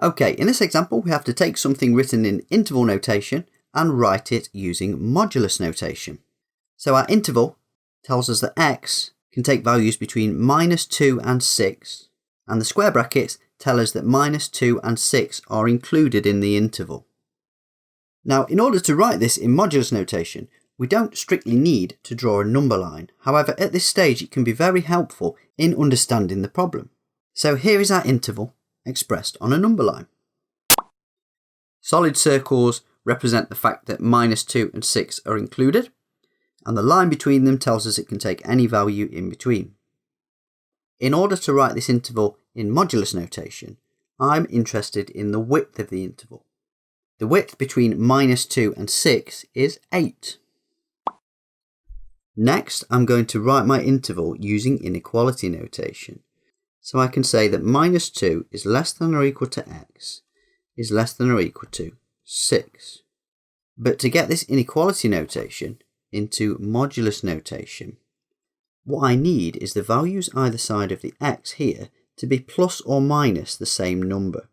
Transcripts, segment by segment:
Okay, in this example we have to take something written in interval notation and write it using modulus notation. So our interval tells us that x can take values between -2 and 6, and the square brackets tell us that -2 and 6 are included in the interval. Now, in order to write this in modulus notation, we don't strictly need to draw a number line. However, at this stage it can be very helpful in understanding the problem. So here is our interval expressed on a number line. Solid circles represent the fact that -2 and 6 are included, and the line between them tells us it can take any value in between. In order to write this interval in modulus notation, I'm interested in the width of the interval. The width between -2 and 6 is 8. Next, I'm going to write my interval using inequality notation. So I can say that -2 is less than or equal to x is less than or equal to 6. But to get this inequality notation into modulus notation, what I need is the values either side of the x here to be plus or minus the same number.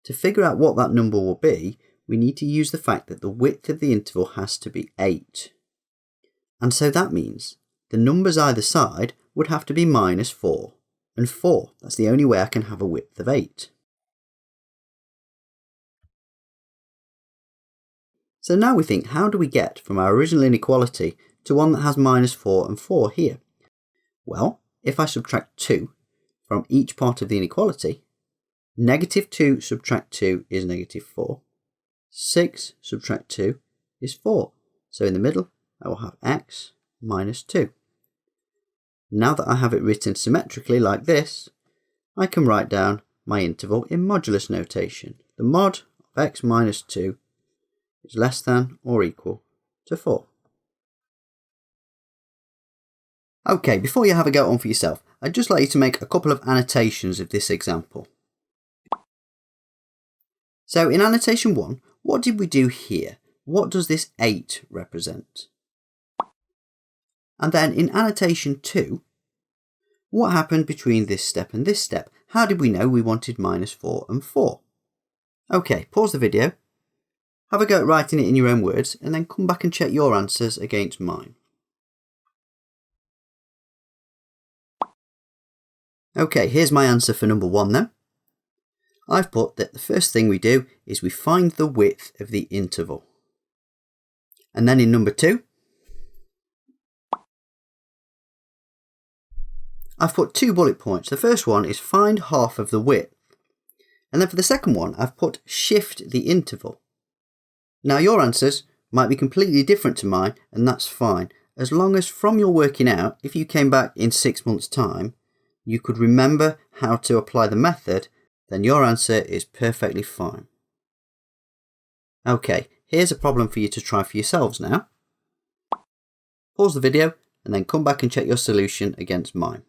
To figure out what that number will be, we need to use the fact that the width of the interval has to be 8. And so that means the numbers either side would have to be -4 and 4. That's the only way I can have a width of 8. So now we think, how do we get from our original inequality to one that has -4 and 4 here? Well, if I subtract 2 from each part of the inequality, -2 subtract 2 is -4. 6 subtract 2 is 4. So in the middle, I will have x minus 2. Now that I have it written symmetrically like this, I can write down my interval in modulus notation. The mod of x minus 2 is less than or equal to 4. Okay, before you have a go on for yourself, I'd just like you to make a couple of annotations of this example. So in annotation 1, what did we do here? What does this 8 represent? And then in annotation 2, what happened between this step and this step? How did we know we wanted -4 and 4? Okay, pause the video, have a go at writing it in your own words, and then come back and check your answers against mine. Okay, here's my answer for number 1 then. I've put that the first thing we do is we find the width of the interval. And then in number 2, I've put 2 bullet points. The first one is find half of the width. And then for the second one, I've put shift the interval. Now your answers might be completely different to mine, and that's fine. As long as from your working out, if you came back in 6 months' time, you could remember how to apply the method, then your answer is perfectly fine. Okay, here's a problem for you to try for yourselves now. Pause the video and then come back and check your solution against mine.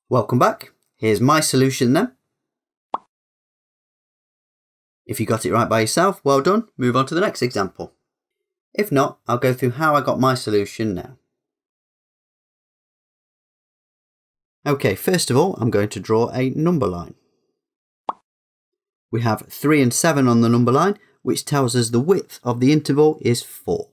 Welcome back. Here's my solution then. If you got it right by yourself, well done. Move on to the next example. If not, I'll go through how I got my solution now. Okay, first of all, I'm going to draw a number line. We have 3 and 7 on the number line, which tells us the width of the interval is 4.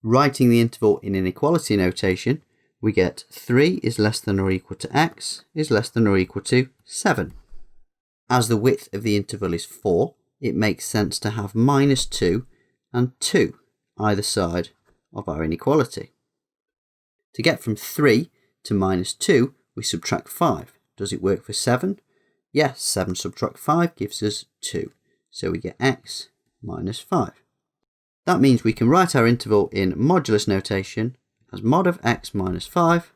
Writing the interval in inequality notation, we get 3 is less than or equal to x is less than or equal to 7. As the width of the interval is 4, it makes sense to have -2 and 2 either side of our inequality. To get from 3 to -2, we subtract 5. Does it work for 7? Yes, 7 subtract 5 gives us 2. So we get x minus 5. That means we can write our interval in modulus notation as mod of x minus 5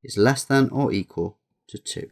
is less than or equal to 2.